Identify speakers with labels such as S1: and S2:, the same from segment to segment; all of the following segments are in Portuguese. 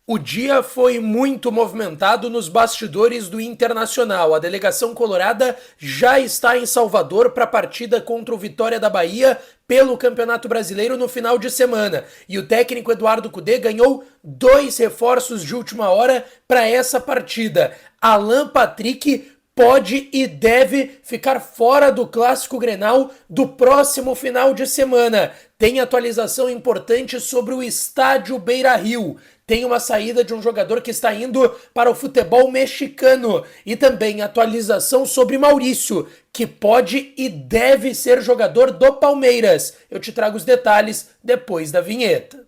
S1: O dia foi muito movimentado nos bastidores do Internacional. A delegação colorada já está em Salvador para a partida contra o Vitória da Bahia pelo Campeonato Brasileiro no final de semana. E o técnico Eduardo Cudê ganhou 2 reforços de última hora para essa partida. Alan Patrick pode e deve ficar fora do Clássico Grenal do próximo final de semana. Tem atualização importante sobre o estádio Beira-Rio. Tem uma saída de um jogador que está indo para o futebol mexicano. E também atualização sobre Maurício, que pode e deve ser jogador do Palmeiras. Eu te trago os detalhes depois da vinheta.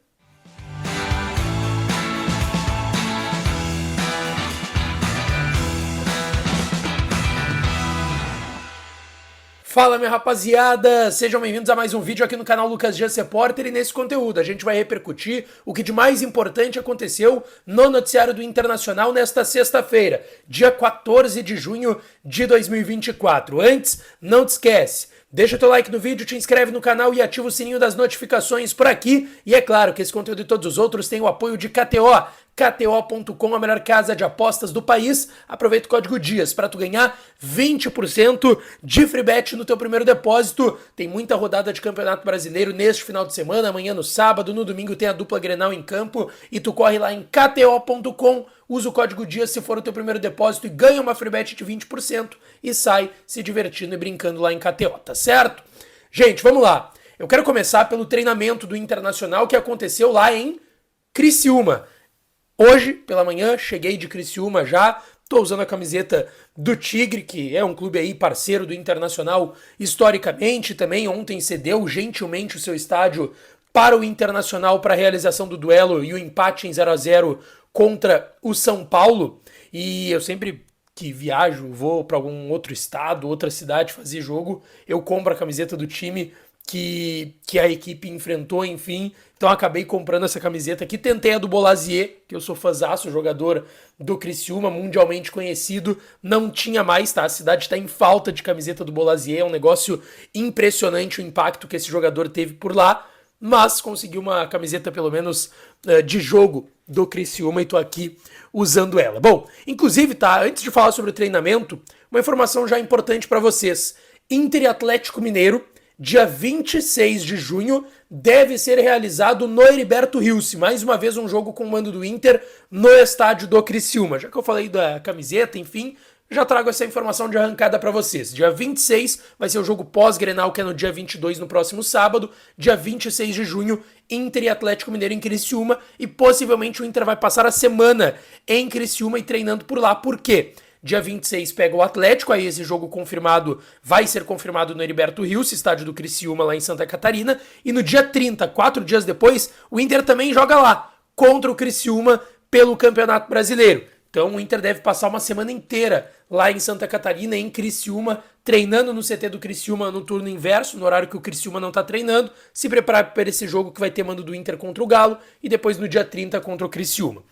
S1: Fala, minha rapaziada! Sejam bem-vindos a mais um vídeo aqui no canal Lucas Dias Repórter, e nesse conteúdo a gente vai repercutir o que de mais importante aconteceu no noticiário do Internacional nesta sexta-feira, dia 14 de junho de 2024. Antes, não te esquece, deixa o teu like no vídeo, te inscreve no canal e ativa o sininho das notificações por aqui. E é claro que esse conteúdo e todos os outros têm o apoio de KTO. KTO.com, a melhor casa de apostas do país. Aproveita o código DIAS para tu ganhar 20% de free bet no teu primeiro depósito. Tem muita rodada de Campeonato Brasileiro neste final de semana, amanhã no sábado, no domingo tem a dupla Grenal em campo, e tu corre lá em KTO.com, usa o código DIAS se for o teu primeiro depósito e ganha uma free bet de 20% e sai se divertindo e brincando lá em KTO, tá certo? Gente, vamos lá. Eu quero começar pelo treinamento do Internacional que aconteceu lá em Criciúma. Hoje, pela manhã, cheguei de Criciúma já, tô usando a camiseta do Tigre, que é um clube aí parceiro do Internacional historicamente também. Ontem cedeu gentilmente o seu estádio para o Internacional para a realização do duelo e o empate em 0-0 contra o São Paulo. E eu sempre que viajo, vou para algum outro estado, outra cidade fazer jogo, eu compro a camiseta do time que a equipe enfrentou, enfim. Então acabei comprando essa camiseta aqui. Tentei a do Bolazier, que eu sou fãzaço, jogador do Criciúma, mundialmente conhecido. Não tinha mais, tá? A cidade está em falta de camiseta do Bolazier. É um negócio impressionante o impacto que esse jogador teve por lá. Mas consegui uma camiseta, pelo menos, de jogo do Criciúma, e tô aqui usando ela. Bom, inclusive, tá? Antes de falar sobre o treinamento, uma informação já importante para vocês. Inter e Atlético Mineiro, dia 26 de junho, deve ser realizado no Heriberto Rios. Mais uma vez um jogo com o mando do Inter no estádio do Criciúma. Já que eu falei da camiseta, enfim, já trago essa informação de arrancada para vocês. Dia 26 vai ser o jogo pós-Grenal, que é no dia 22, no próximo sábado. Dia 26 de junho, Inter e Atlético Mineiro em Criciúma. E possivelmente o Inter vai passar a semana em Criciúma e treinando por lá. Por quê? Dia 26 pega o Atlético, aí esse jogo confirmado vai ser confirmado no Heriberto Rios, estádio do Criciúma lá em Santa Catarina. E no dia 30, 4 dias depois, o Inter também joga lá, contra o Criciúma pelo Campeonato Brasileiro. Então o Inter deve passar uma semana inteira lá em Santa Catarina, em Criciúma, treinando no CT do Criciúma no turno inverso, no horário que o Criciúma não está treinando, se preparar para esse jogo que vai ter mando do Inter contra o Galo e depois no dia 30 contra o Criciúma.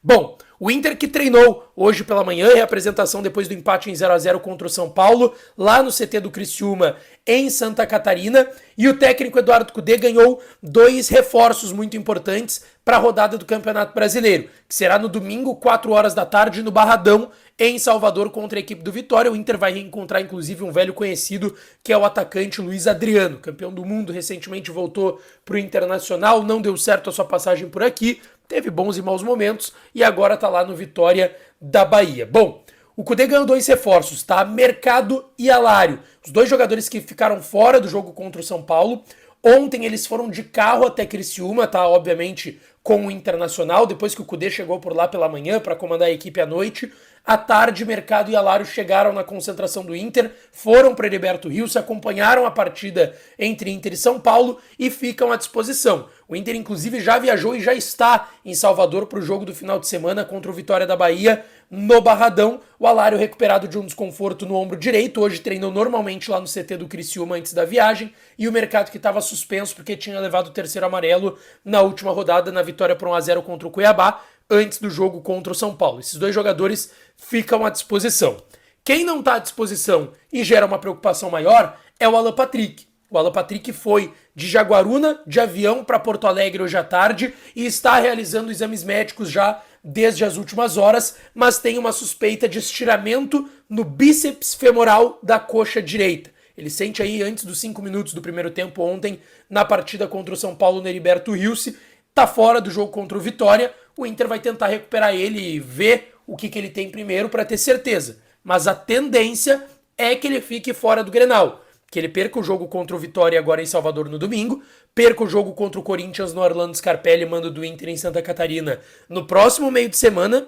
S1: Bom, o Inter que treinou hoje pela manhã, em apresentação depois do empate em 0-0 contra o São Paulo, lá no CT do Criciúma, em Santa Catarina, e o técnico Eduardo Cudê ganhou 2 reforços muito importantes para a rodada do Campeonato Brasileiro, que será no domingo, 4 horas da tarde, no Barradão, em Salvador, contra a equipe do Vitória. O Inter vai reencontrar, inclusive, um velho conhecido, que é o atacante Luiz Adriano, campeão do mundo, recentemente voltou para o Internacional, não deu certo a sua passagem por aqui, teve bons e maus momentos e agora tá lá no Vitória da Bahia. Bom, o Cudê ganhou 2 reforços, tá? Mercado e Alário. Os 2 jogadores que ficaram fora do jogo contra o São Paulo. Ontem eles foram de carro até Criciúma, tá? Obviamente com o Internacional, depois que o Cudê chegou por lá pela manhã para comandar a equipe à noite. À tarde, Mercado e Alário chegaram na concentração do Inter, foram para Heriberto Rios, acompanharam a partida entre Inter e São Paulo e ficam à disposição. O Inter, inclusive, já viajou e já está em Salvador para o jogo do final de semana contra o Vitória da Bahia no Barradão. O Alário, recuperado de um desconforto no ombro direito, hoje treinou normalmente lá no CT do Criciúma antes da viagem, e o Mercado, que estava suspenso porque tinha levado o terceiro amarelo na última rodada na vitória por 1-0 contra o Cuiabá, antes do jogo contra o São Paulo. Esses 2 jogadores ficam à disposição. Quem não está à disposição e gera uma preocupação maior é o Alan Patrick. O Alan Patrick foi de Jaguaruna, de avião para Porto Alegre hoje à tarde e está realizando exames médicos já desde as últimas horas, mas tem uma suspeita de estiramento no bíceps femoral da coxa direita. Ele sente aí antes dos 5 minutos do primeiro tempo ontem na partida contra o São Paulo no Heriberto Rilse, tá fora do jogo contra o Vitória. O Inter vai tentar recuperar ele e ver o que ele tem primeiro para ter certeza. Mas a tendência é que ele fique fora do Grenal. Que ele perca o jogo contra o Vitória agora em Salvador no domingo, perca o jogo contra o Corinthians no Orlando Scarpelli, mando do Inter em Santa Catarina, no próximo meio de semana,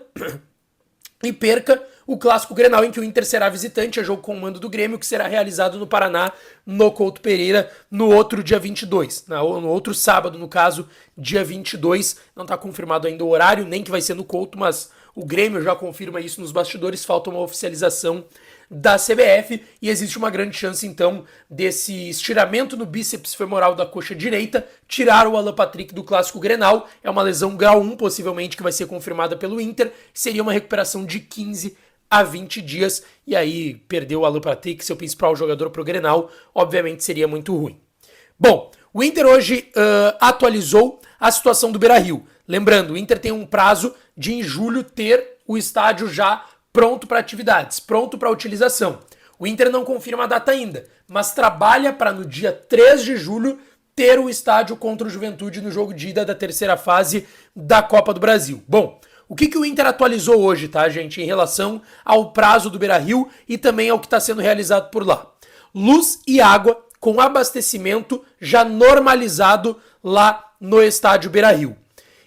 S1: e perca o Clássico Grenal, em que o Inter será visitante, é jogo com o mando do Grêmio, que será realizado no Paraná, no Couto Pereira, no outro dia 22, no outro sábado, no caso, dia 22, não está confirmado ainda o horário, nem que vai ser no Couto, mas o Grêmio já confirma isso nos bastidores, falta uma oficialização da CBF e existe uma grande chance então desse estiramento no bíceps femoral da coxa direita tirar o Alan Patrick do Clássico Grenal. É uma lesão grau 1 possivelmente que vai ser confirmada pelo Inter, seria uma recuperação de 15 a 20 dias e aí perder o Alan Patrick, seu principal jogador pro Grenal, obviamente seria muito ruim. Bom, o Inter hoje atualizou a situação do Beira-Rio. Lembrando, o Inter tem um prazo de em julho ter o estádio já pronto para atividades, pronto para utilização. O Inter não confirma a data ainda, mas trabalha para no dia 3 de julho ter o estádio contra o Juventude no jogo de ida da terceira fase da Copa do Brasil. Bom, o que o Inter atualizou hoje, tá, gente, em relação ao prazo do Beira-Rio e também ao que está sendo realizado por lá? Luz e água com abastecimento já normalizado lá no estádio Beira-Rio.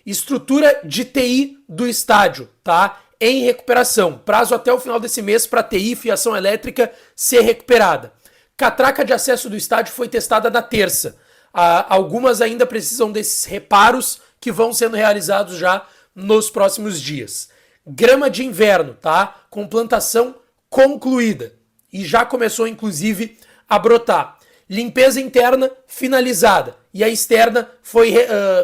S1: Estrutura de TI do estádio, tá? Em recuperação. Prazo até o final desse mês para TI, fiação elétrica, ser recuperada. Catraca de acesso do estádio foi testada na terça. Algumas ainda precisam desses reparos que vão sendo realizados já nos próximos dias. Grama de inverno, tá? Com plantação concluída. E já começou, inclusive, a brotar. Limpeza interna finalizada. E a externa foi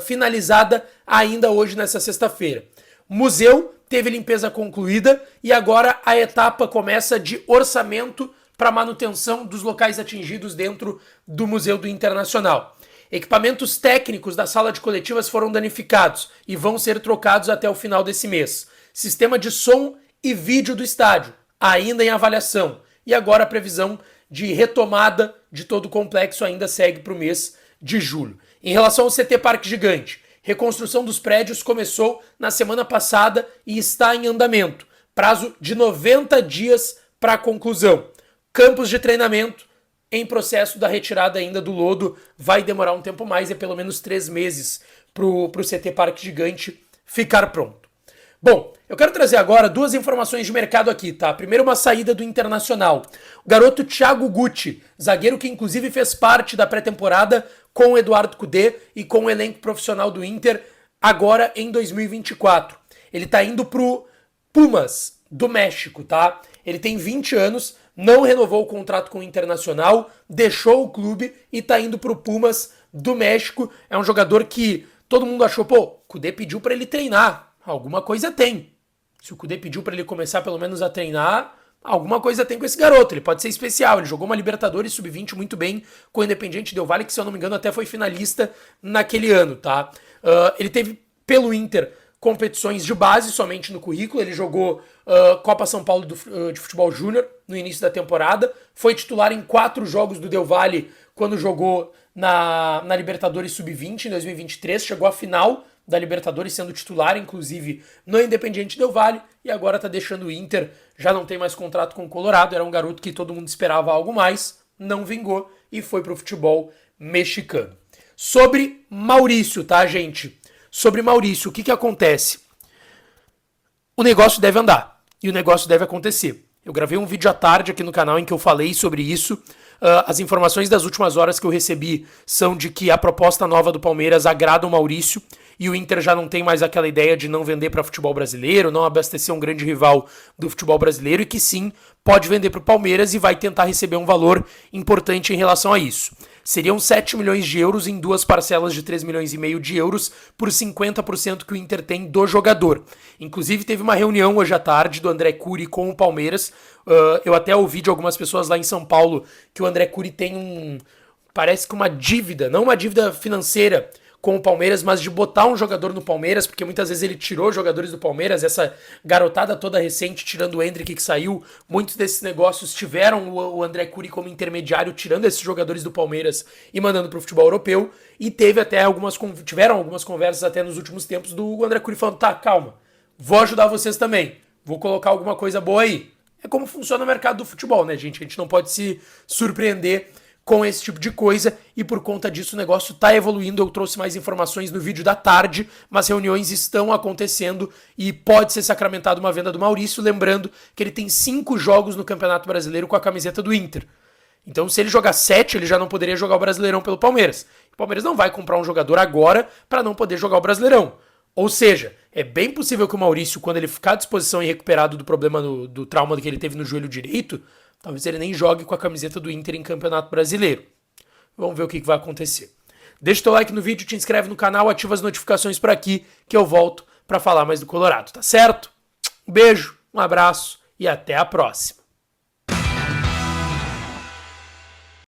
S1: finalizada ainda hoje, nessa sexta-feira. Museu teve limpeza concluída e agora a etapa começa de orçamento para manutenção dos locais atingidos dentro do Museu do Internacional. Equipamentos técnicos da sala de coletivas foram danificados e vão ser trocados até o final desse mês. Sistema de som e vídeo do estádio, ainda em avaliação. E agora a previsão de retomada de todo o complexo ainda segue para o mês de julho. Em relação ao CT Parque Gigante, reconstrução dos prédios começou na semana passada e está em andamento. Prazo de 90 dias para conclusão. Campos de treinamento em processo da retirada ainda do lodo. Vai demorar um tempo mais, é pelo menos 3 meses para o CT Parque Gigante ficar pronto. Bom, eu quero trazer agora 2 informações de mercado aqui, tá? Primeiro, uma saída do Internacional. O garoto Thiago Guti, zagueiro que inclusive fez parte da pré-temporada com o Eduardo Cudê e com o elenco profissional do Inter, agora em 2024. Ele tá indo pro Pumas, do México, tá? Ele tem 20 anos, não renovou o contrato com o Internacional, deixou o clube e tá indo pro Pumas do México. É um jogador que todo mundo achou, pô, o Cudê pediu pra ele treinar. Alguma coisa tem. Se o Cudê pediu para ele começar pelo menos a treinar, alguma coisa tem com esse garoto. Ele pode ser especial. Ele jogou uma Libertadores Sub-20 muito bem com o Independiente Del Valle, que se eu não me engano até foi finalista naquele ano, tá? Ele teve pelo Inter competições de base somente no currículo. Ele jogou Copa São Paulo de Futebol Júnior no início da temporada. Foi titular em 4 jogos do Del Valle quando jogou na Libertadores Sub-20 em 2023. Chegou à final da Libertadores sendo titular, inclusive, no Independiente Del Valle, e agora tá deixando o Inter, já não tem mais contrato com o Colorado, era um garoto que todo mundo esperava algo mais, não vingou e foi pro futebol mexicano. Sobre Maurício, tá, gente? Sobre Maurício, o que acontece? O negócio deve andar, e o negócio deve acontecer. Eu gravei um vídeo à tarde aqui no canal em que eu falei sobre isso. As informações das últimas horas que eu recebi são de que a proposta nova do Palmeiras agrada o Maurício e o Inter já não tem mais aquela ideia de não vender para futebol brasileiro, não abastecer um grande rival do futebol brasileiro e que sim, pode vender para o Palmeiras e vai tentar receber um valor importante em relação a isso. Seriam 7 milhões de euros em 2 parcelas de 3 milhões e meio de euros por 50% que o Inter tem do jogador. Inclusive teve uma reunião hoje à tarde do André Curi com o Palmeiras. Eu até ouvi de algumas pessoas lá em São Paulo que o André Curi tem parece que uma dívida, não uma dívida financeira com o Palmeiras, mas de botar um jogador no Palmeiras, porque muitas vezes ele tirou jogadores do Palmeiras, essa garotada toda recente, tirando o Endrick que saiu, muitos desses negócios tiveram o André Curi como intermediário, tirando esses jogadores do Palmeiras e mandando pro futebol europeu, e tiveram algumas conversas até nos últimos tempos do André Curi falando, tá, calma, vou ajudar vocês também, vou colocar alguma coisa boa aí. É como funciona o mercado do futebol, né, gente? A gente não pode se surpreender com esse tipo de coisa, e por conta disso o negócio tá evoluindo. Eu trouxe mais informações no vídeo da tarde, mas reuniões estão acontecendo e pode ser sacramentada uma venda do Maurício, lembrando que ele tem 5 jogos no Campeonato Brasileiro com a camiseta do Inter. Então se ele jogar 7, ele já não poderia jogar o Brasileirão pelo Palmeiras. O Palmeiras não vai comprar um jogador agora para não poder jogar o Brasileirão. Ou seja, é bem possível que o Maurício, quando ele ficar à disposição e recuperado do problema do trauma que ele teve no joelho direito, talvez ele nem jogue com a camiseta do Inter em Campeonato Brasileiro. Vamos ver o que vai acontecer. Deixa o teu like no vídeo, te inscreve no canal, ativa as notificações por aqui, que eu volto para falar mais do Colorado, tá certo? Um beijo, um abraço e até a próxima.